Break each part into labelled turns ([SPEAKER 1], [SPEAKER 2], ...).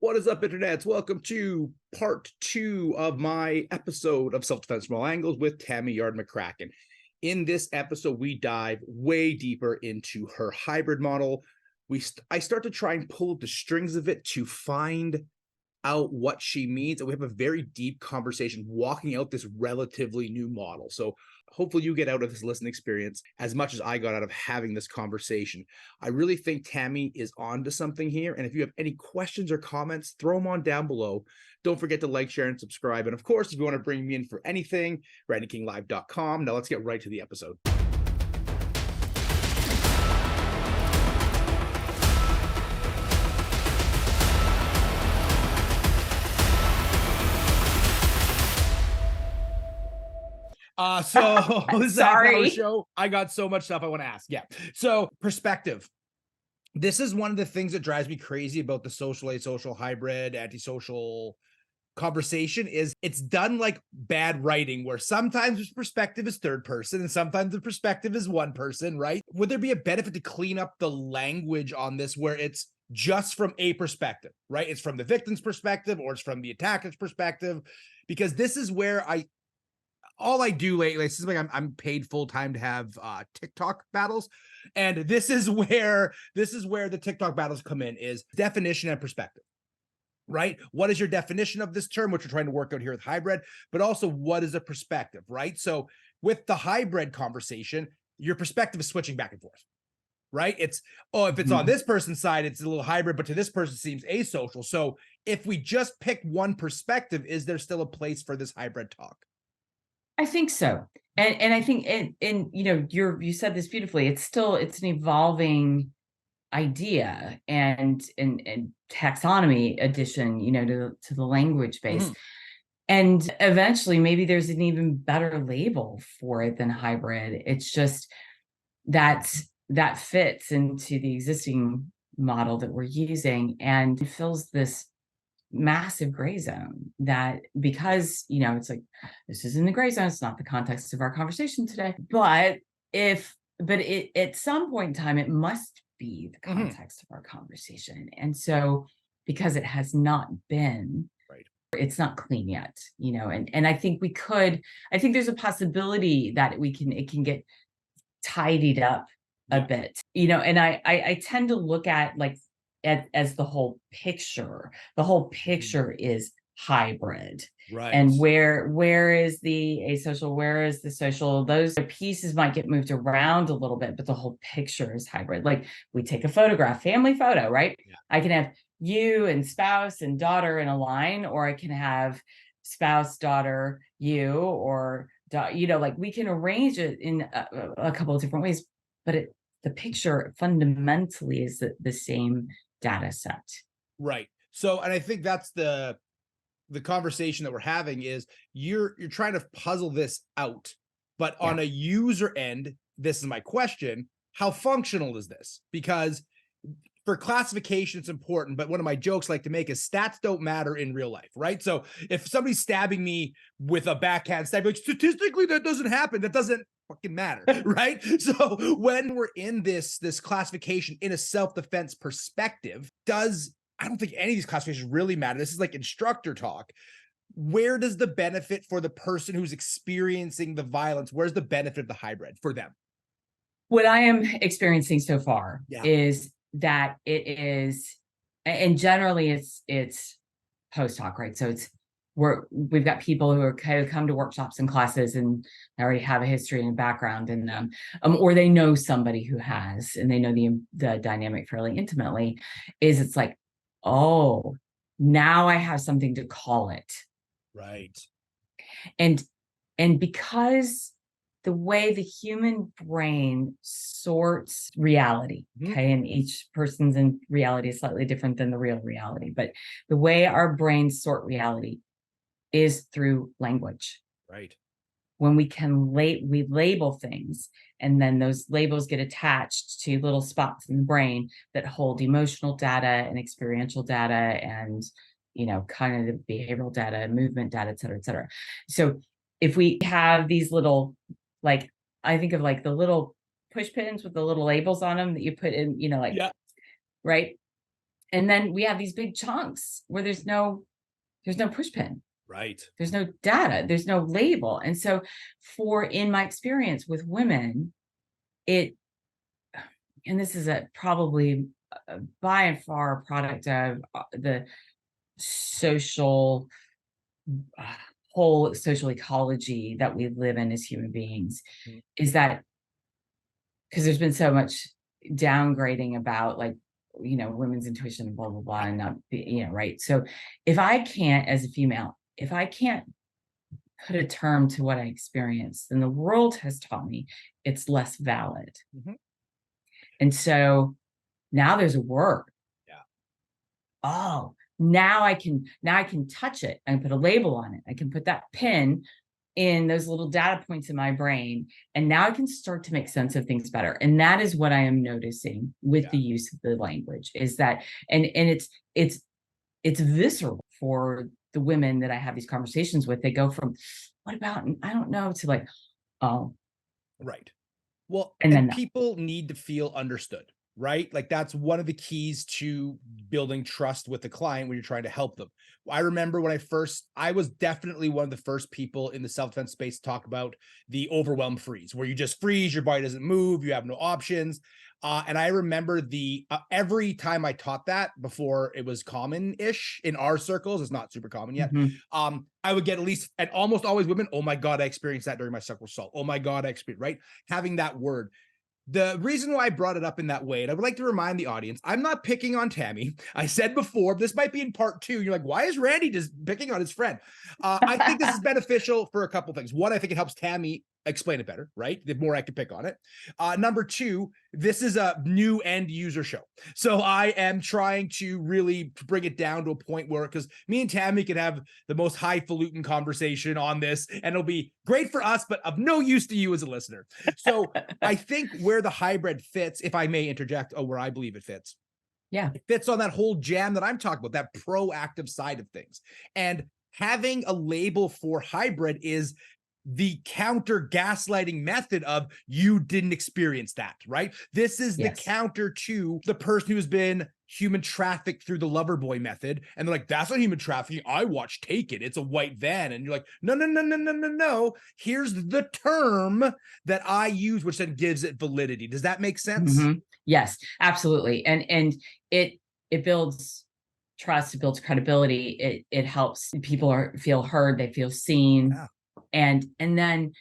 [SPEAKER 1] What is up, internets? Welcome to part 2 of my episode of Self-Defense from All Angles with Tammy McCracken. In this episode, we dive way deeper into her hybrid model. I start to try and pull the strings of it to find out what she means, and we have a very deep conversation walking out this relatively new model. So hopefully you get out of this listening experience as much as I got out of having this conversation. I really think Tammy is onto something here, and if you have any questions or comments, throw them on down below. Don't forget to like, share, and subscribe. And of course, if you want to bring me in for anything, RandyKingLive.com. Now let's get right to the episode. This is a half-hour show. I got so much stuff I want to ask. Yeah. So perspective. This is one of the things that drives me crazy about the social, asocial, hybrid, antisocial conversation is it's done like bad writing where sometimes the perspective is third person and sometimes the perspective is one person, right? Would there be a benefit to clean up the language on this where it's just from a perspective, right? It's from the victim's perspective or it's from the attacker's perspective, because this is where all I do lately, this is like I'm paid full time to have TikTok battles, and this is where the TikTok battles come in, is definition and perspective, right? What is your definition of this term, which we're trying to work out here with hybrid, but also what is a perspective, right? So with the hybrid conversation, your perspective is switching back and forth, right? It's, oh, if it's on this person's side, it's a little hybrid, but to this person seems asocial. So if we just pick one perspective, is there still a place for this hybrid talk?
[SPEAKER 2] I think so. And I think, and you know, you said this beautifully. It's an evolving idea and taxonomy addition, you know, to the language base. And eventually maybe there's an even better label for it than hybrid. It's just that fits into the existing model that we're using and it fills this massive gray zone that, because you know, it's like, this is in the gray zone, it's not the context of our conversation today, but at some point in time it must be the context of our conversation. And so because it has not been right, it's not clean yet, you know, and I think I think there's a possibility that it can get tidied up a bit, you know. And I tend to look at like as the whole picture. The whole picture is hybrid, right? And where is the asocial, where is the social? Those pieces might get moved around a little bit, but the whole picture is hybrid. Like we take a photograph, family photo, right? I can have you and spouse and daughter in a line, or I can have spouse, daughter, you, or you know, like we can arrange it in a couple of different ways, but the picture fundamentally is the same data set. Right.
[SPEAKER 1] So, and I think that's the conversation that we're having is you're trying to puzzle this out, but on a user end, this is my question: how functional is this? Because for classification, it's important, but one of my jokes I like to make is stats don't matter in real life, right? So if somebody's stabbing me with a backhand stab, like statistically that doesn't happen. That doesn't fucking matter, right? So when we're in this classification in a self-defense perspective, I don't think any of these classifications really matter. This is like instructor talk. Where does the benefit for the person who's experiencing the violence, where's the benefit of the hybrid for them?
[SPEAKER 2] What I am experiencing so far is that it is, and generally it's post hoc, right? So we've got people who come to workshops and classes and already have a history and a background in them, or they know somebody who has, and they know the dynamic fairly intimately. It's like, oh, now I have something to call it,
[SPEAKER 1] right?
[SPEAKER 2] And because the way the human brain sorts reality, okay, and each person's in reality is slightly different than the real reality, but the way our brains sort reality is through language.
[SPEAKER 1] Right.
[SPEAKER 2] When we label things, and then those labels get attached to little spots in the brain that hold emotional data and experiential data and, you know, cognitive behavioral data, movement data, et cetera, et cetera. So if we have these little, like, I think of like the little push pins with the little labels on them that you put in, you know, like, right? And then we have these big chunks where there's no push pin.
[SPEAKER 1] Right.
[SPEAKER 2] There's no data, there's no label. And so in my experience with women, and this is probably by and far a product of the social uh, whole social ecology that we live in as human beings,
[SPEAKER 1] Mhm.
[SPEAKER 2] is that because there's been so much downgrading about, like, women's intuition, blah blah blah, and not right. So if I can't, as a female, if I can't put a term to what I experience, then the world has taught me it's less valid.
[SPEAKER 1] Mhm.
[SPEAKER 2] And so now there's a word.
[SPEAKER 1] Yeah.
[SPEAKER 2] Oh, now I can touch it. I can put a label on it. I can put that pin in those little data points in my brain. And now I can start to make sense of things better. And that is what I am noticing with
[SPEAKER 1] Yeah.
[SPEAKER 2] the use of the language, is that, and it's visceral for the women that I have these conversations with. They go from, what about, I don't know, to like, oh,
[SPEAKER 1] Right. Well,
[SPEAKER 2] and
[SPEAKER 1] and
[SPEAKER 2] then
[SPEAKER 1] people need to feel understood, right? Like that's one of the keys to building trust with the client when you're trying to help them. I remember when I was definitely one of the first people in the self-defense space to talk about the overwhelm freeze, where you just freeze, your body doesn't move, you have no options. And I remember every time I taught that before it was common-ish in our circles, it's not super common yet.
[SPEAKER 2] mhm,
[SPEAKER 1] I would get at least, and almost always women, oh my God, I experienced that during my sexual assault. Oh my God, I experienced, right? Having that word. The reason why I brought it up in that way, and I would like to remind the audience, I'm not picking on Tammy. I said before, this might be in part 2. You're like, why is Randy just picking on his friend? I think this is beneficial for a couple things. One, I think it helps Tammy explain it better, right? The more I can pick on it. Number 2, this is a new end user show. So I am trying to really bring it down to a point where, because me and Tammy can have the most highfalutin conversation on this, and it'll be great for us, but of no use to you as a listener. So I think where the hybrid fits, if I may interject, where I believe it fits,
[SPEAKER 2] yeah,
[SPEAKER 1] it fits on that whole jam that I'm talking about, that proactive side of things. And having a label for hybrid is the counter gaslighting method of you didn't experience that, right? This is the
[SPEAKER 2] yes,
[SPEAKER 1] counter to the person who's been human trafficked through the lover boy method. And they're like, that's not human trafficking. I watched Taken. It's a white van. And you're like, no, no, no, no, no, no, no. Here's the term that I use, which then gives it validity. Does that make sense?
[SPEAKER 2] yes, absolutely. And it builds trust, it builds credibility, it helps people feel heard, they feel seen.
[SPEAKER 1] Yeah.
[SPEAKER 2] And then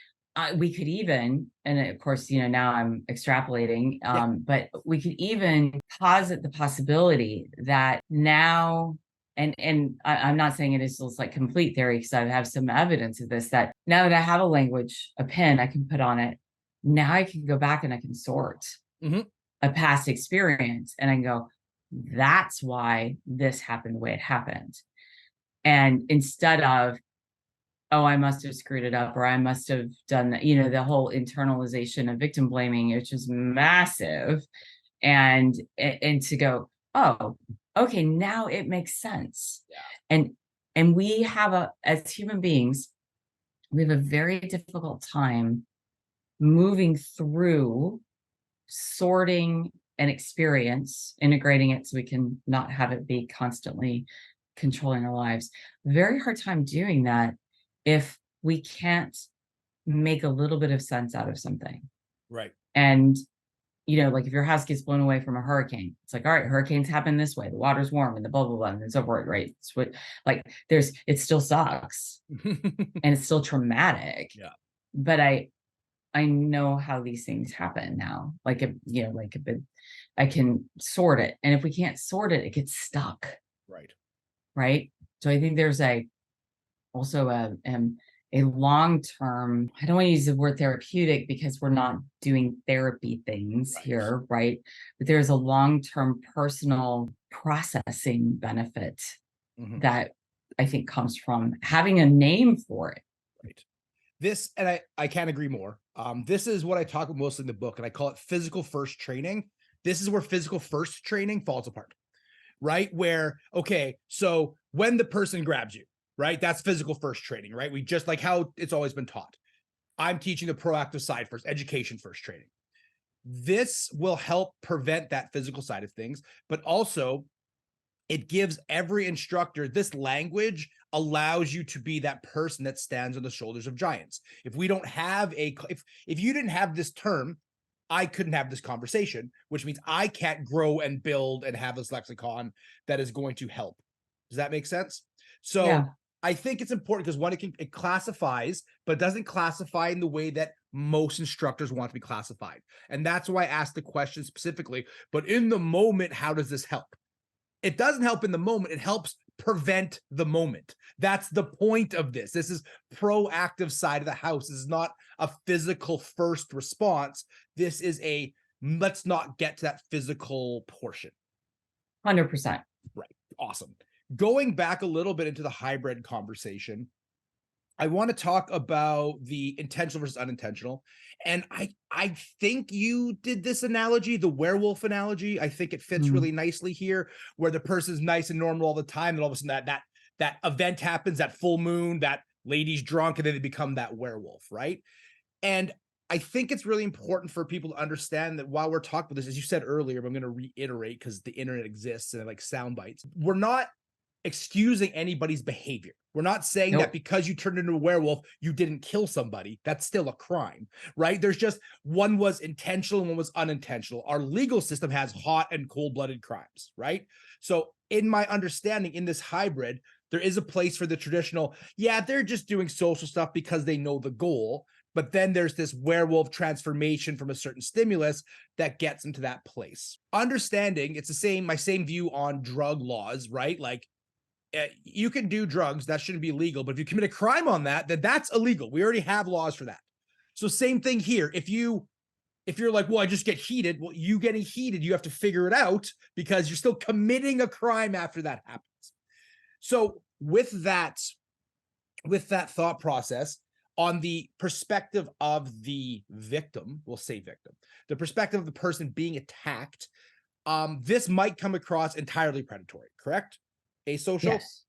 [SPEAKER 2] we could even, and of course, now I'm extrapolating,
[SPEAKER 1] Yeah.
[SPEAKER 2] but we could even posit the possibility that now, and I'm not saying it is just like complete theory, because I have some evidence of this, that now that I have a language, a pen I can put on it, now I can go back and I can sort
[SPEAKER 1] Mhm.
[SPEAKER 2] a past experience, and I can go, that's why this happened the way it happened. And instead of, oh, I must have screwed it up, or I must have done that, the whole internalization of victim blaming, which is massive. And to go, oh, okay, now it makes sense.
[SPEAKER 1] Yeah.
[SPEAKER 2] And we have as human beings, we have a very difficult time moving through sorting an experience, integrating it so we can not have it be constantly controlling our lives. Very hard time doing that if we can't make a little bit of sense out of something.
[SPEAKER 1] Right.
[SPEAKER 2] And, like if your house gets blown away from a hurricane, it's like, all right, hurricanes happen this way. The water's warm and the blah, blah, blah, and so forth, right? It's what, like, it still sucks and it's still traumatic.
[SPEAKER 1] Yeah.
[SPEAKER 2] But I know how these things happen now. Like, I can sort it. And if we can't sort it, it gets stuck.
[SPEAKER 1] Right.
[SPEAKER 2] Right. So I think there's also a long-term, I don't want to use the word therapeutic because we're not doing therapy things
[SPEAKER 1] Right.
[SPEAKER 2] here, right? But there's a long-term personal processing benefit
[SPEAKER 1] Mhm.
[SPEAKER 2] that I think comes from having a name for it.
[SPEAKER 1] Right. This, and I can't agree more. This is what I talk about mostly in the book, and I call it physical first training. This is where physical first training falls apart, right? Where, okay, so when the person grabs you, right? That's physical first training, right? We just like how it's always been taught. I'm teaching the proactive side first, education first training. This will help prevent that physical side of things, but also it gives every instructor this language allows you to be that person that stands on the shoulders of giants. If we don't have if you didn't have this term, I couldn't have this conversation, which means I can't grow and build and have this lexicon that is going to help. Does that make sense? So
[SPEAKER 2] Yeah.
[SPEAKER 1] I think it's important because one, it classifies, but doesn't classify in the way that most instructors want to be classified. And that's why I asked the question specifically. But in the moment, how does this help? It doesn't help in the moment. It helps prevent the moment. That's the point of this. This is proactive side of the house. This is not a physical first response. This is a let's not get to that physical portion.
[SPEAKER 2] 100%.
[SPEAKER 1] Right. Awesome. Going back a little bit into the hybrid conversation, I want to talk about the intentional versus unintentional. And I think you did this analogy, the werewolf analogy. I think it fits really nicely here, where the person's nice and normal all the time, and all of a sudden that event happens, that full moon, that lady's drunk, and then they become that werewolf, right? And I think it's really important for people to understand that while we're talking about this, as you said earlier, but I'm going to reiterate because the internet exists and like sound bites, we're not excusing anybody's behavior. We're not saying that because you turned into a werewolf, you didn't kill somebody. That's still a crime, right? There's just one was intentional and one was unintentional. Our legal system has hot and cold-blooded crimes, right? So in my understanding, in this hybrid, there is a place for the traditional, yeah, they're just doing social stuff because they know the goal. But then there's this werewolf transformation from a certain stimulus that gets into that place. Understanding, it's the same, my same view on drug laws, right? Like, you can do drugs, that shouldn't be illegal, but if you commit a crime on that, then that's illegal. We already have laws for that. So same thing here. If you're like, well, I just get heated, well, you getting heated, you have to figure it out because you're still committing a crime after that happens. So with that thought process, on the perspective of the victim, we'll say victim, the perspective of the person being attacked, this might come across entirely predatory, correct? Asocial?
[SPEAKER 2] Yes.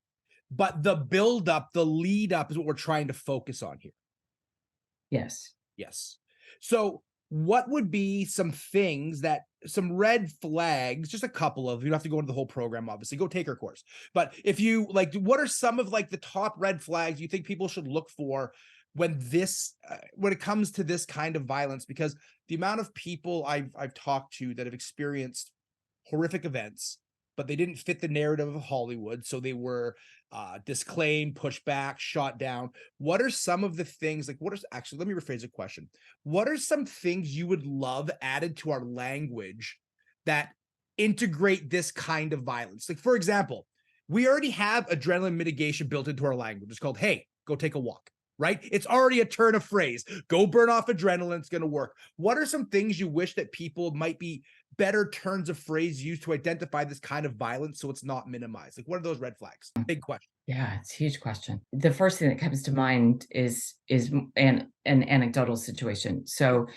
[SPEAKER 1] But the build up, the lead up is what we're trying to focus on here.
[SPEAKER 2] Yes.
[SPEAKER 1] Yes. So what would be some things that, some red flags, just a couple of, you don't have to go into the whole program, obviously, go take our course. But if you like, what are some of like the top red flags you think people should look for when when it comes to this kind of violence? Because the amount of people I've talked to that have experienced horrific events, but they didn't fit the narrative of Hollywood. So they were disclaimed, pushed back, shot down. What are some of the things, like actually, let me rephrase the question. What are some things you would love added to our language that integrate this kind of violence? Like, for example, we already have adrenaline mitigation built into our language. It's called, hey, go take a walk, right? It's already a turn of phrase. Go burn off adrenaline. It's going to work. What are some things you wish that people might be better turns of phrase used to identify this kind of violence so it's not minimized? Like, what are those red flags? Big question.
[SPEAKER 2] Yeah, it's a huge question. The first thing that comes to mind is an anecdotal situation. So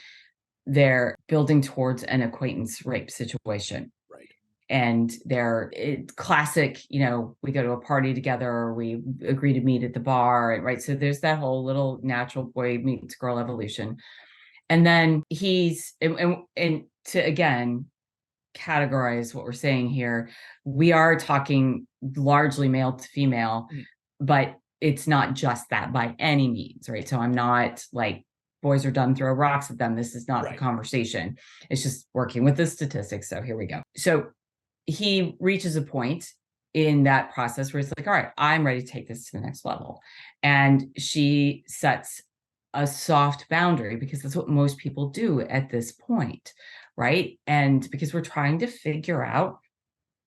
[SPEAKER 2] they're building towards an acquaintance rape situation.
[SPEAKER 1] Right.
[SPEAKER 2] And they're classic, we go to a party together, or we agree to meet at the bar, right? So there's that whole little natural boy meets girl evolution. And then and to again categorize what we're saying here, we are talking largely male to female, but it's not just that by any means, right? So I'm not like, boys are done, throw rocks at them. This is not the conversation. It's just working with the statistics. So here we go. So he reaches a point in that process where it's like, all right, I'm ready to take this to the next level. And she sets a soft boundary because that's what most people do at this point, right? And because we're trying to figure out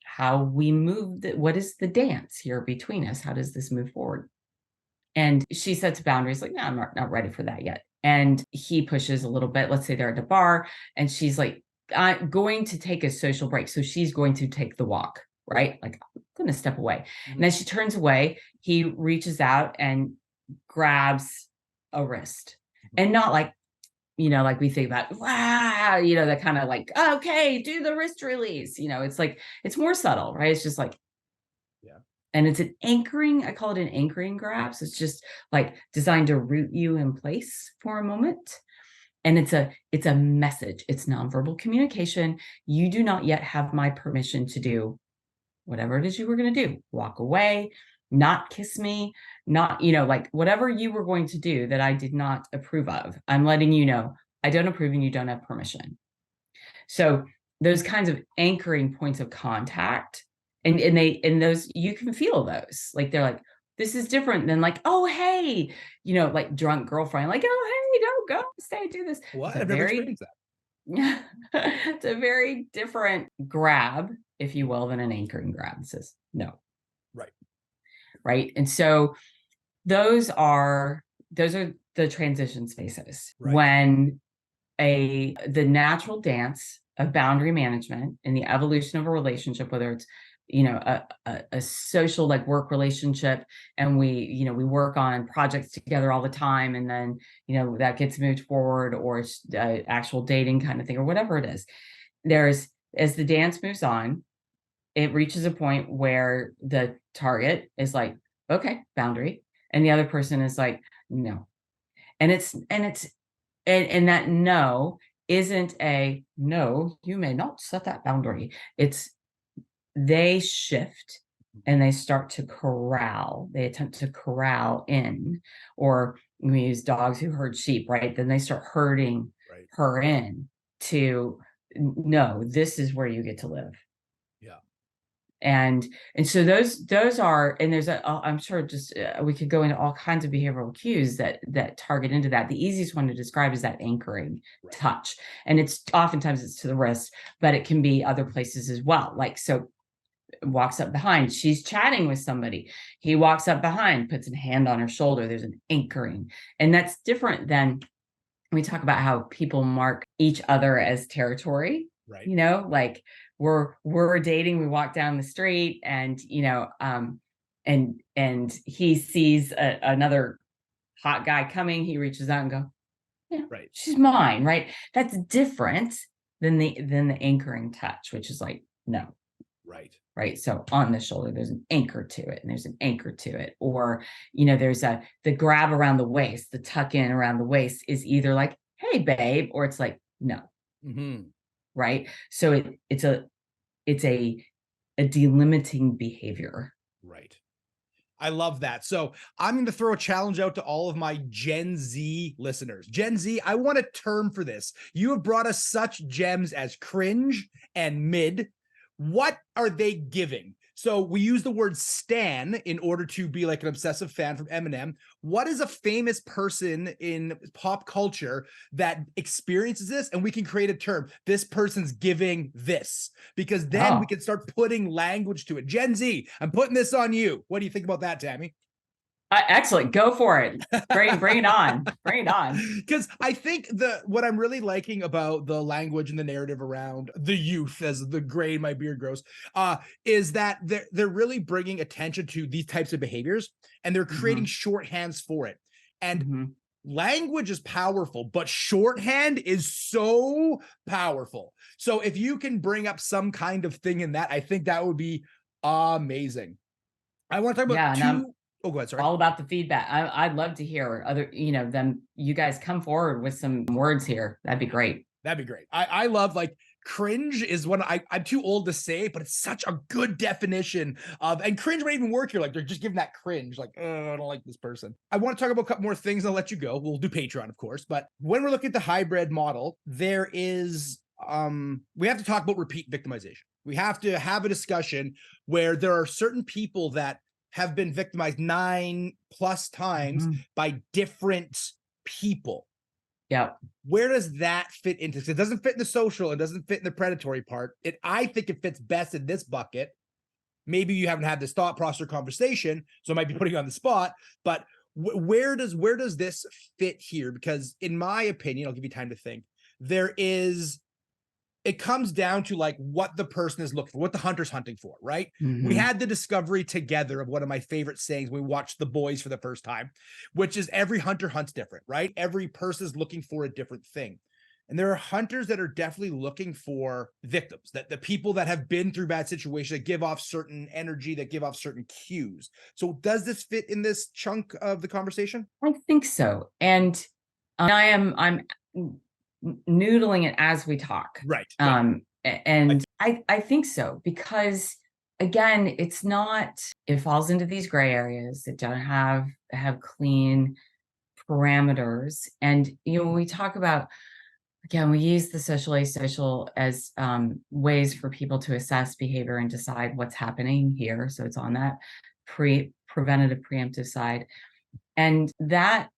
[SPEAKER 2] how we move, what is the dance here between us? How does this move forward? And she sets boundaries like, no, I'm not ready for that yet. And he pushes a little bit. Let's say they're at a bar and she's like, I'm going to take a social break. So she's going to take the walk, right? Like, I'm going to step away. And as she turns away, he reaches out and grabs a wrist. And not like, like we think about, wow, that kind of like, okay, do the wrist release. It's like, it's more subtle, right? It's just like,
[SPEAKER 1] yeah.
[SPEAKER 2] And it's an anchoring, I call it an anchoring grab. So it's just like designed to root you in place for a moment. And it's a message. It's nonverbal communication. You do not yet have my permission to do whatever it is you were going to do, walk away, not kiss me, not, like whatever you were going to do that I did not approve of. I'm letting you know I don't approve and you don't have permission. So those kinds of anchoring points of contact, and those, you can feel those, like, they're like, this is different than like, oh, hey, like drunk girlfriend, like, oh, hey, don't go, stay, do this.
[SPEAKER 1] What?
[SPEAKER 2] It's a
[SPEAKER 1] I've never
[SPEAKER 2] very,
[SPEAKER 1] experienced that.
[SPEAKER 2] it's a very different grab, if you will, than an anchoring grab. It says no.
[SPEAKER 1] Right.
[SPEAKER 2] Right. And so those are the transition spaces,
[SPEAKER 1] Right.
[SPEAKER 2] when the natural dance of boundary management and the evolution of a relationship, whether it's a social, like, work relationship, and we work on projects together all the time, and then that gets moved forward, or it's actual dating kind of thing, or whatever it is. As the dance moves on, it reaches a point where the target is like, okay, boundary, and the other person is like, no. And that no isn't a no, you may not set that boundary. It's, they shift and they start to corral. They attempt to corral in, or we use dogs who herd sheep, right? Then they start herding
[SPEAKER 1] Right.
[SPEAKER 2] her in to, no, this is where you get to live.
[SPEAKER 1] Yeah.
[SPEAKER 2] And so those are, and there's I'm sure just we could go into all kinds of behavioral cues that target into that. The easiest one to describe is that anchoring touch, and it's oftentimes it's to the wrist, but it can be other places as well. Like, so walks up behind, she's chatting with somebody, he walks up behind, puts a hand on her shoulder, there's an anchoring. And that's different than, we talk about how people mark each other as territory,
[SPEAKER 1] right?
[SPEAKER 2] Like, we're dating, we walk down the street, and and he sees another hot guy coming, he reaches out and go, yeah,
[SPEAKER 1] right,
[SPEAKER 2] she's mine, right? That's different than the anchoring touch, which is like, no. Right. So on the shoulder, there's an anchor to it, and there's an anchor to it. Or, there's the grab around the waist, the tuck in around the waist is either like, hey, babe, or it's like, no.
[SPEAKER 1] Mm-hmm.
[SPEAKER 2] Right. So it's a delimiting behavior.
[SPEAKER 1] Right. I love that. So I'm going to throw a challenge out to all of my Gen Z listeners. Gen Z, I want a term for this. You have brought us such gems as cringe and mid. What are they giving? So we use the word stan in order to be like an obsessive fan from Eminem. What is a famous person in pop culture that experiences this? And we can create a term. This person's giving this, because then we can start putting language to it. Gen Z, I'm putting this on you. What do you think about that, Tammy?
[SPEAKER 2] Excellent. Go for it. Bring it on. Bring it on.
[SPEAKER 1] Because I think what I'm really liking about the language and the narrative around the youth, as the gray in my beard grows, is that they're really bringing attention to these types of behaviors, and they're creating shorthands for it. And language is powerful, but shorthand is so powerful. So if you can bring up some kind of thing in that, I think that would be amazing. I want to talk about two. Oh, go ahead. Sorry.
[SPEAKER 2] All about the feedback. I'd love to hear other, you guys come forward with some words here. That'd be great.
[SPEAKER 1] That'd be great. I love, like, cringe is one I'm too old to say, but it's such a good definition of, and cringe might even work here. Like, they're just giving that cringe, like, oh, I don't like this person. I want to talk about a couple more things. I'll let you go. We'll do Patreon, of course. But when we're looking at the hybrid model, there is, we have to talk about repeat victimization. We have to have a discussion where there are certain people that have been victimized 9+ times by different people.
[SPEAKER 2] Yeah.
[SPEAKER 1] Where does that fit into? It doesn't fit in the social. It doesn't fit in the predatory part. I think it fits best in this bucket. Maybe you haven't had this thought process or conversation, so I might be putting you on the spot. But where does this fit here? Because in my opinion, I'll give you time to think. It comes down to, like, what the person is looking for, what the hunter's hunting for, right? We had the discovery together of one of my favorite sayings. We watched The Boys for the first time, which is every hunter hunts different, right? Every person is looking for a different thing. And there are hunters that are definitely looking for victims, that the people that have been through bad situations, that give off certain energy, that give off certain cues. So does this fit in this chunk of the conversation?
[SPEAKER 2] I think so. And I'm noodling it as we talk.
[SPEAKER 1] Right.
[SPEAKER 2] And I think so, because again, it's not, it falls into these gray areas that don't have clean parameters. And, when we talk about, again, we use the social asocial as ways for people to assess behavior and decide what's happening here. So it's on that preventative preemptive side. And that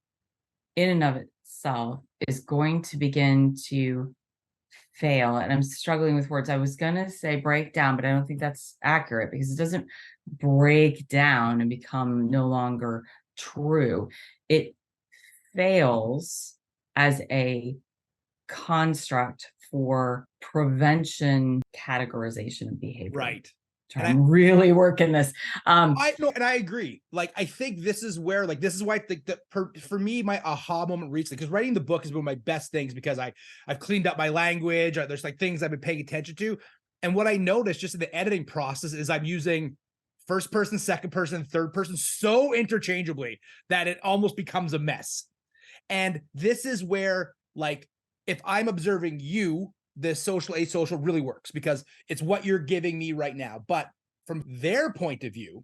[SPEAKER 2] in and of itself is going to begin to fail. And I'm struggling with words. I was going to say break down, but I don't think that's accurate, because it doesn't break down and become no longer true. It fails as a construct for prevention categorization of behavior.
[SPEAKER 1] Right.
[SPEAKER 2] And I'm really working this.
[SPEAKER 1] I know, and I agree. Like, I think this is where, like, this is why I think that for me, my aha moment recently, because writing the book has been one of my best things, because I've cleaned up my language. There's like things I've been paying attention to. And what I noticed just in the editing process is I'm using first person, second person, third person so interchangeably that it almost becomes a mess. And this is where, like, if I'm observing you, the social asocial really works, because it's what you're giving me right now. But from their point of view,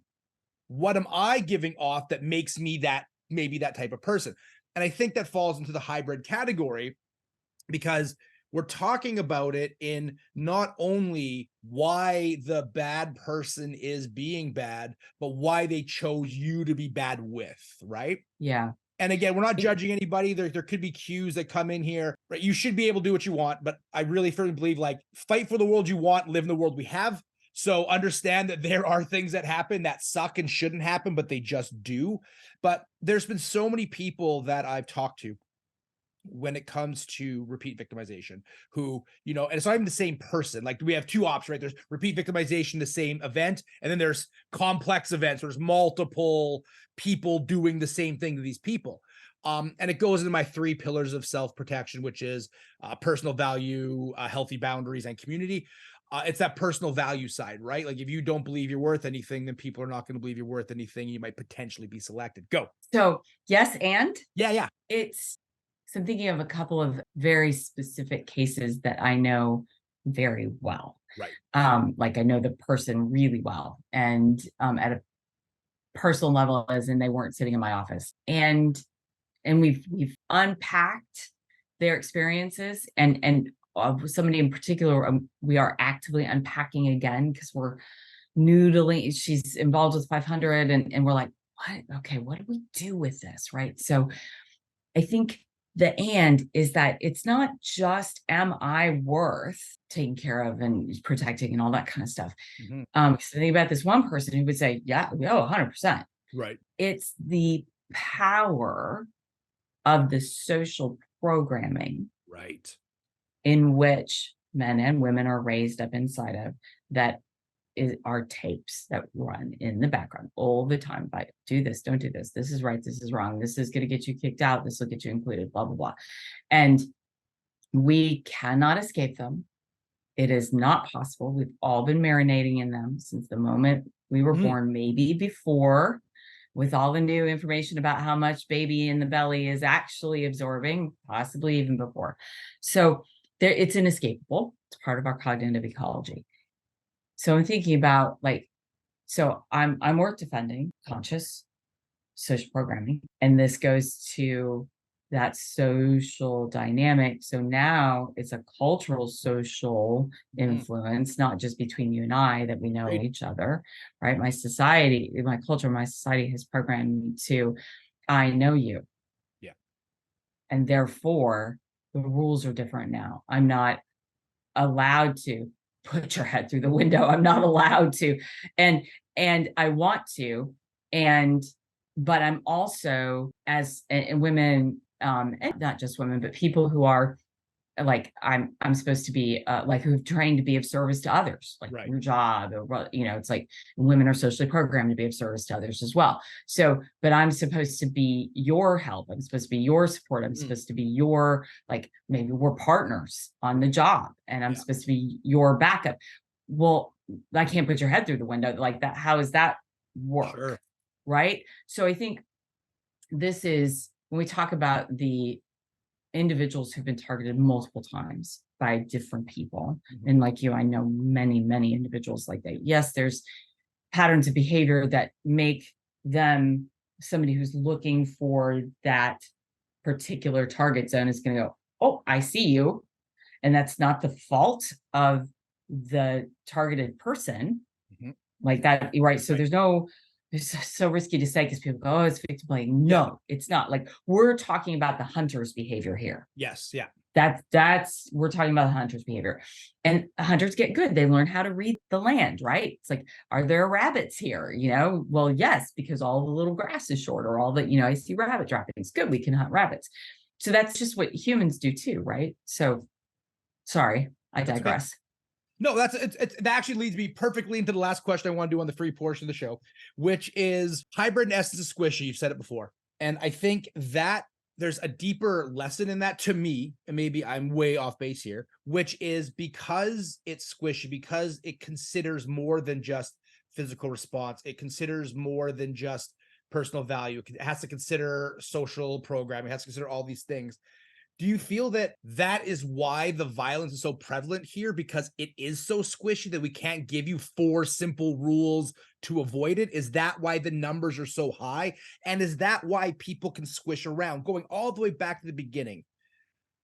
[SPEAKER 1] what am I giving off that makes me that, maybe that type of person? And I think that falls into the hybrid category, because we're talking about it in not only why the bad person is being bad, but why they chose you to be bad with, right?
[SPEAKER 2] Yeah.
[SPEAKER 1] And again, we're not judging anybody. There could be cues that come in here, right? You should be able to do what you want, but I really firmly believe, like, fight for the world you want, live in the world we have. So understand that there are things that happen that suck and shouldn't happen, but they just do. But there's been so many people that I've talked to when it comes to repeat victimization, who, and it's not even the same person. Like, we have two options, right? There's repeat victimization, the same event, and then there's complex events where there's multiple people doing the same thing to these people. And it goes into my 3 pillars of self-protection, which is personal value, healthy boundaries, and community. It's that personal value side, right? Like, if you don't believe you're worth anything, then people are not going to believe you're worth anything. You might potentially be selected. Go.
[SPEAKER 2] So yes, and
[SPEAKER 1] Yeah.
[SPEAKER 2] So I'm thinking of a couple of very specific cases that I know very well.
[SPEAKER 1] Right.
[SPEAKER 2] Like, I know the person really well, and at a personal level, as in they weren't sitting in my office, and we've unpacked their experiences, and somebody in particular, we are actively unpacking again, because we're noodling. She's involved with 500, and we're like, what? Okay, what do we do with this, right? So I think the and is that it's not just, am I worth taking care of and protecting and all that kind of stuff.
[SPEAKER 1] Mm-hmm.
[SPEAKER 2] Because I think about this one person who would say, yeah, 100%.
[SPEAKER 1] Right.
[SPEAKER 2] It's the power of the social programming,
[SPEAKER 1] Right,
[SPEAKER 2] in which men and women are raised up inside of, that are tapes that run in the background all the time. Like, do this, don't do this. This is right. This is wrong. This is going to get you kicked out. This will get you included, blah, blah, blah. And we cannot escape them. It is not possible. We've all been marinating in them since the moment we were born, maybe before, with all the new information about how much baby in the belly is actually absorbing, possibly even before. So it's inescapable. It's part of our cognitive ecology. So I'm thinking about, like, so I'm worth defending conscious social programming, and this goes to that social dynamic. So now it's a cultural social influence, not just between you and I, that we know each other, right? My society, my culture, my society has programmed me to, I know you.
[SPEAKER 1] Yeah. And
[SPEAKER 2] therefore the rules are different now. I'm not allowed to put your head through the window. I'm not allowed to. And I want to, but I'm also, as and women, and not just women, but people who are like, I'm supposed to be like, who've trained to be of service to others, like your job, or it's like women are socially programmed to be of service to others as well. So, but I'm supposed to be your help. I'm supposed to be your support. I'm supposed to be your, like, maybe we're partners on the job, and I'm supposed to be your backup. Well, I can't put your head through the window like that. How does that work?
[SPEAKER 1] Sure.
[SPEAKER 2] Right. So I think this is when we talk about the individuals who've been targeted multiple times by different people. And like you, I know many, many individuals like that. Yes, there's patterns of behavior that make them somebody who's looking for that particular target zone is going to go, oh, I see you. And that's not the fault of the targeted person. Like that, right? So it's so risky to say because people go, oh, it's victim blaming. No, it's not. Like, we're talking about the hunter's behavior here.
[SPEAKER 1] Yes. Yeah.
[SPEAKER 2] That's we're talking about the hunter's behavior. And hunters get good. They learn how to read the land, right? It's like, are there rabbits here? Well, yes, because all the little grass is short, or all the, I see rabbit droppings. Good, we can hunt rabbits. So that's just what humans do too, right? So sorry, I digress.
[SPEAKER 1] Okay. No, that actually leads me perfectly into the last question I want to do on the free portion of the show, which is hybrid in essence is squishy. You've said it before. And I think that there's a deeper lesson in that to me, and maybe I'm way off base here, which is because it's squishy, because it considers more than just physical response. It considers more than just personal value. It has to consider social programming. It has to consider all these things. Do you feel that that is why the violence is so prevalent here? Because it is so squishy that we can't give you 4 simple rules to avoid it? Is that why the numbers are so high? And is that why people can squish around? Going all the way back to the beginning,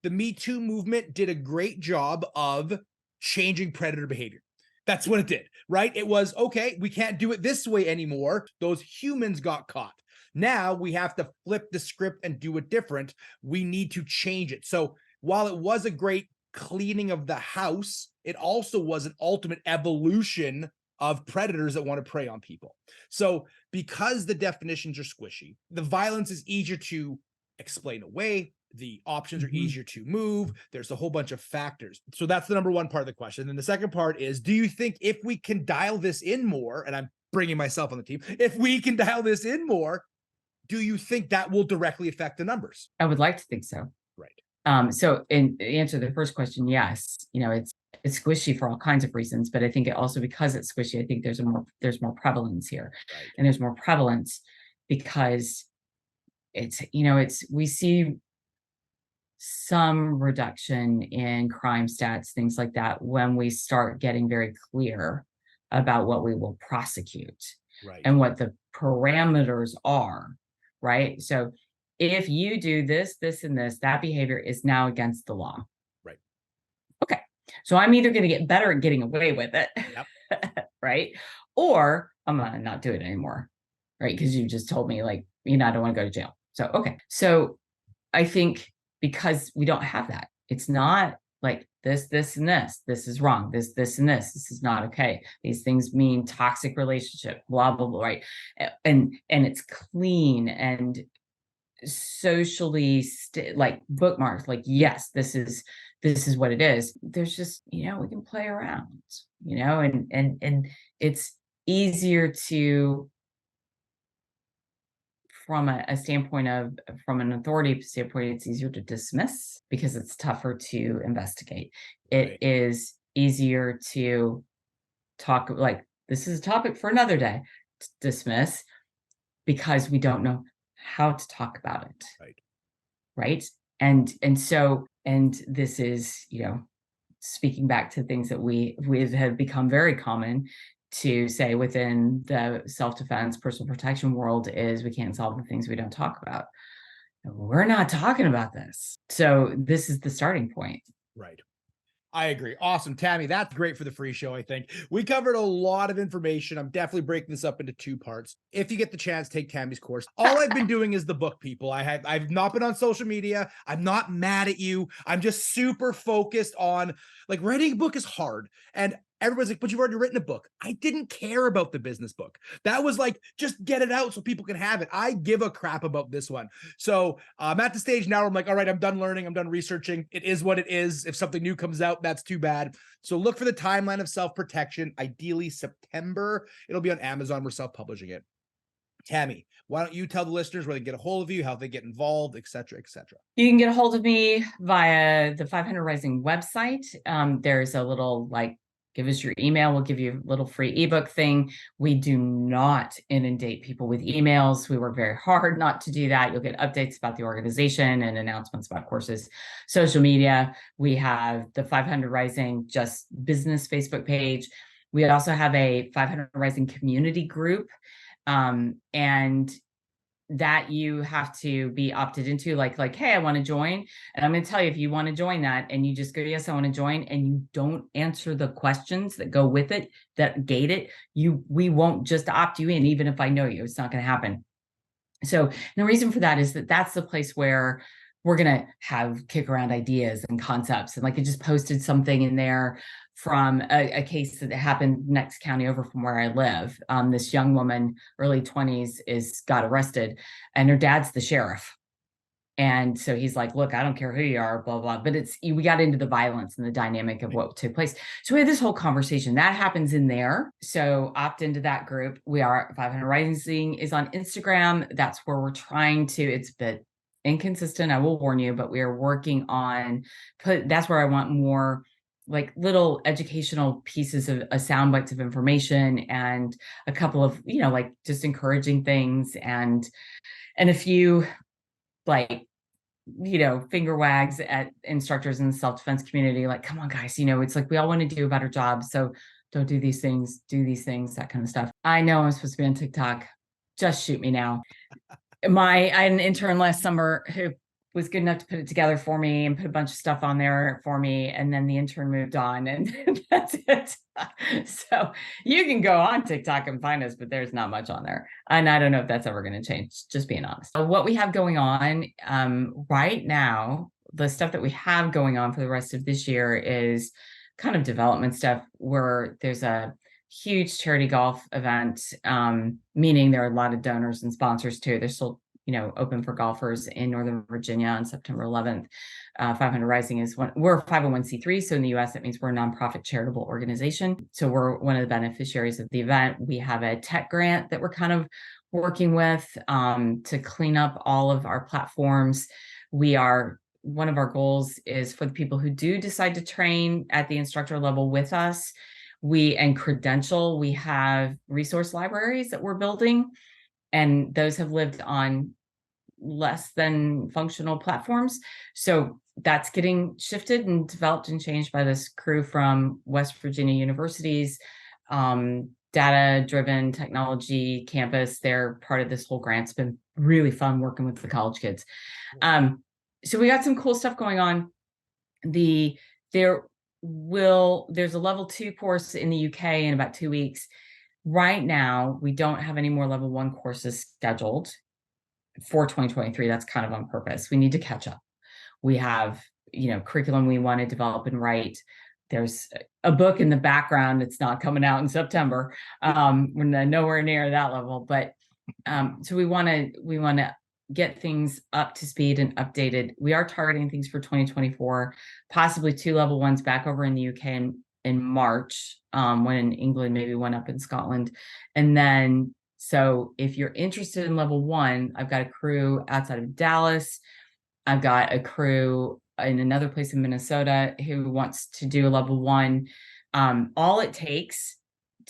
[SPEAKER 1] the Me Too movement did a great job of changing predator behavior. That's what it did, right? It was, okay, we can't do it this way anymore. Those humans got caught. Now we have to flip the script and do it different. We need to change it. So while it was a great cleaning of the house, it also was an ultimate evolution of predators that want to prey on people. So because the definitions are squishy, the violence is easier to explain away. The options are easier to move. There's a whole bunch of factors. So that's the number one part of the question. And the second part is, do you think if we can dial this in more, and I'm bringing myself on the team, if we can dial this in more, do you think that will directly affect the numbers?
[SPEAKER 2] I would like to think so.
[SPEAKER 1] Right.
[SPEAKER 2] So in answer to the first question, yes, it's squishy for all kinds of reasons, but I think it also, because it's squishy, I think there's more prevalence here.
[SPEAKER 1] Right.
[SPEAKER 2] And there's more prevalence because we see some reduction in crime stats, things like that, when we start getting very clear about what we will prosecute,
[SPEAKER 1] right,
[SPEAKER 2] and what the parameters are, right? So if you do this, this, and this, that behavior is now against the law.
[SPEAKER 1] Right.
[SPEAKER 2] Okay. So I'm either going to get better at getting away with it, right? Or I'm going to not do it anymore, right? Because you just told me, like, I don't want to go to jail. So, okay. So I think because we don't have that, it's not like this, and this is wrong. This, and this is not okay. These things mean toxic relationship, blah, blah, blah, right? And it's clean and socially like bookmarks, like, yes, this is what it is. There's just, we can play around, and it's easier to, from a standpoint from an authority standpoint, it's easier to dismiss because it's tougher to investigate. It is easier to talk, like, this is a topic for another day, to dismiss, because we don't know how to talk about it. Right. And this is, speaking back to things that we have become very common to say within the self-defense, personal protection world, is we can't solve the things we don't talk about. We're not talking about this. So this is the starting point.
[SPEAKER 1] Right. I agree. Awesome. Tammy, that's great for the free show, I think. We covered a lot of information. I'm definitely breaking this up into 2 parts. If you get the chance, take Tammy's course. All I've been doing is the book, people. I've not been on social media. I'm not mad at you. I'm just super focused on, like, writing a book is hard. And everybody's like, but you've already written a book. I didn't care about the business book. That was like, just get it out so people can have it. I give a crap about this one. So I'm at the stage now where I'm like, all right, I'm done learning. I'm done researching. It is what it is. If something new comes out, that's too bad. So look for the timeline of self-protection. Ideally September. It'll be on Amazon. We're self-publishing it. Tammy, why don't you tell the listeners where they get a hold of you, how they get involved, et cetera, et cetera.
[SPEAKER 2] You can get a hold of me via the 500 Rising website. There's a little, like, give us your email. We'll give you a little free ebook thing. We do not inundate people with emails. We work very hard not to do that. You'll get updates about the organization and announcements about courses. Social media, we have the 500 Rising Just Business Facebook page. We also have a 500 Rising community group, and that you have to be opted into, like, hey, I want to join. And I'm going to tell you, if you want to join that and you just go, yes, I want to join, and you don't answer the questions that go with it, that gate it, we won't just opt you in, even if I know you. It's not going to happen. So the reason for that is that that's the place where we're going to have kick around ideas and concepts. And like, I just posted something in there from a case that happened next county over from where I live. This young woman, early 20s, got arrested, and her dad's the sheriff. And so he's like, look, I don't care who you are, blah, blah. But we got into the violence and the dynamic of what took place. So we had this whole conversation that happens in there. So opt into that group. We are 500 Rising is on Instagram. That's where we're trying to, it's a bit inconsistent, I will warn you, but we are working on, that's where I want more like little educational pieces of sound bites of information, and a couple of, like just encouraging things, and a few like, finger wags at instructors in the self-defense community. Like, come on, guys, it's like, we all want to do a better job. So don't do these things, that kind of stuff. I know I'm supposed to be on TikTok. Just shoot me now. I had an intern last summer who was good enough to put it together for me and put a bunch of stuff on there for me. And then the intern moved on, and that's it. So you can go on TikTok and find us, but there's not much on there. And I don't know if that's ever going to change, just being honest. So what we have going on right now, the stuff that we have going on for the rest of this year is kind of development stuff, where there's a huge charity golf event, meaning there are a lot of donors and sponsors too. They're still open for golfers in Northern Virginia on September 11th. 500 Rising is we're a 501c3. So in the US, that means we're a nonprofit charitable organization. So we're one of the beneficiaries of the event. We have a tech grant that we're kind of working with to clean up all of our platforms. One of our goals is for the people who do decide to train at the instructor level with us, and Credential, we have resource libraries that we're building, and those have lived on less than functional platforms. So that's getting shifted and developed and changed by this crew from West Virginia University's data-driven technology campus. They're part of this whole grant. It's been really fun working with the college kids. So we got some cool stuff going on. There's a level 2 course in the UK in about 2 weeks. Right now, we don't have any more level 1 courses scheduled for 2023. That's kind of on purpose. We need to catch up. We have, curriculum we want to develop and write. There's a book in the background. It's not coming out in September. We're nowhere near that level, but so we want to get things up to speed and updated. We are targeting things for 2024, possibly 2 level 1s back over in the UK in March, one in England, maybe one up in Scotland. And then, so if you're interested in level 1, I've got a crew outside of Dallas. I've got a crew in another place in Minnesota who wants to do a level 1. All it takes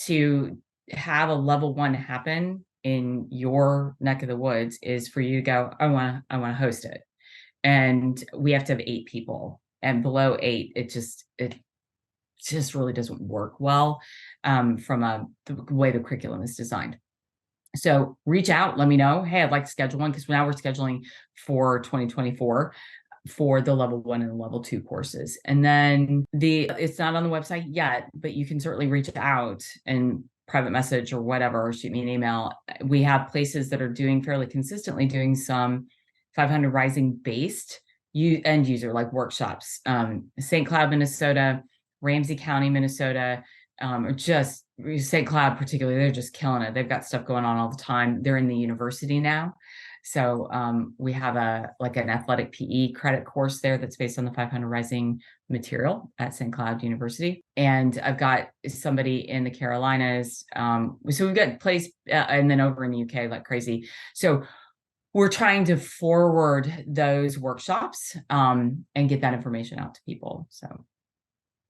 [SPEAKER 2] to have a level 1 happen in your neck of the woods is for you to go, I want to host it. And we have to have 8 people, and below 8, it just really doesn't work well from the way the curriculum is designed. So reach out, let me know. Hey, I'd like to schedule one, because now we're scheduling for 2024 for the level 1 and level 2 courses. And then it's not on the website yet, but you can certainly reach out and private message or whatever, or shoot me an email. We have places that are fairly consistently doing some 500 Rising based end user like workshops. St. Cloud, Minnesota, Ramsey County, Minnesota, or just St. Cloud particularly, they're just killing it. They've got stuff going on all the time. They're in the university now. So we have an athletic PE credit course there that's based on the 500 Rising material at St. Cloud University. And I've got somebody in the Carolinas. So we've got place and then over in the UK like crazy. So we're trying to forward those workshops and get that information out to people. So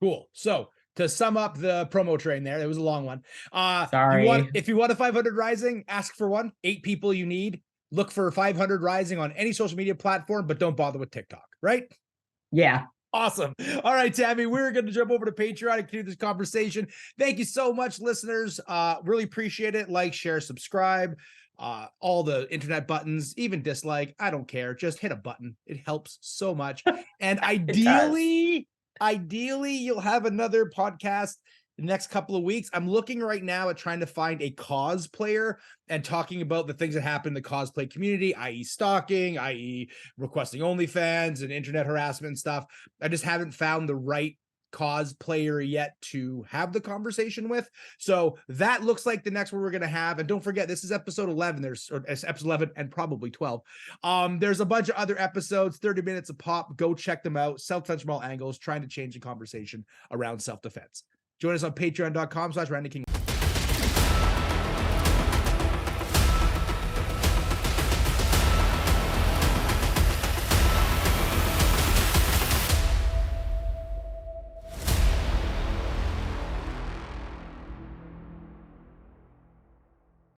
[SPEAKER 1] cool. So to sum up the promo train there, it was a long one.
[SPEAKER 2] Sorry.
[SPEAKER 1] If you want a 500 Rising, ask for one. 8 people you need. Look for 500 Rising on any social media platform, but don't bother with TikTok, right?
[SPEAKER 2] Yeah.
[SPEAKER 1] Awesome. All right, Tammy, we're going to jump over to Patreon and continue this conversation. Thank you so much, listeners. Really appreciate it. Like, share, subscribe, all the internet buttons, even dislike. I don't care. Just hit a button. It helps so much. And ideally, you'll have another podcast the next couple of weeks. I'm looking right now at trying to find a cosplayer and talking about the things that happen in the cosplay community, i.e. stalking, i.e. requesting OnlyFans and internet harassment and stuff. I just haven't found the right cosplayer yet to have the conversation with. So that looks like the next one we're going to have. And don't forget, this is episode 11. It's episode 11 and probably 12. There's a bunch of other episodes, 30 minutes a pop. Go check them out. Self-defense from all angles, trying to change the conversation around self-defense. Join us on patreon.com/randyking.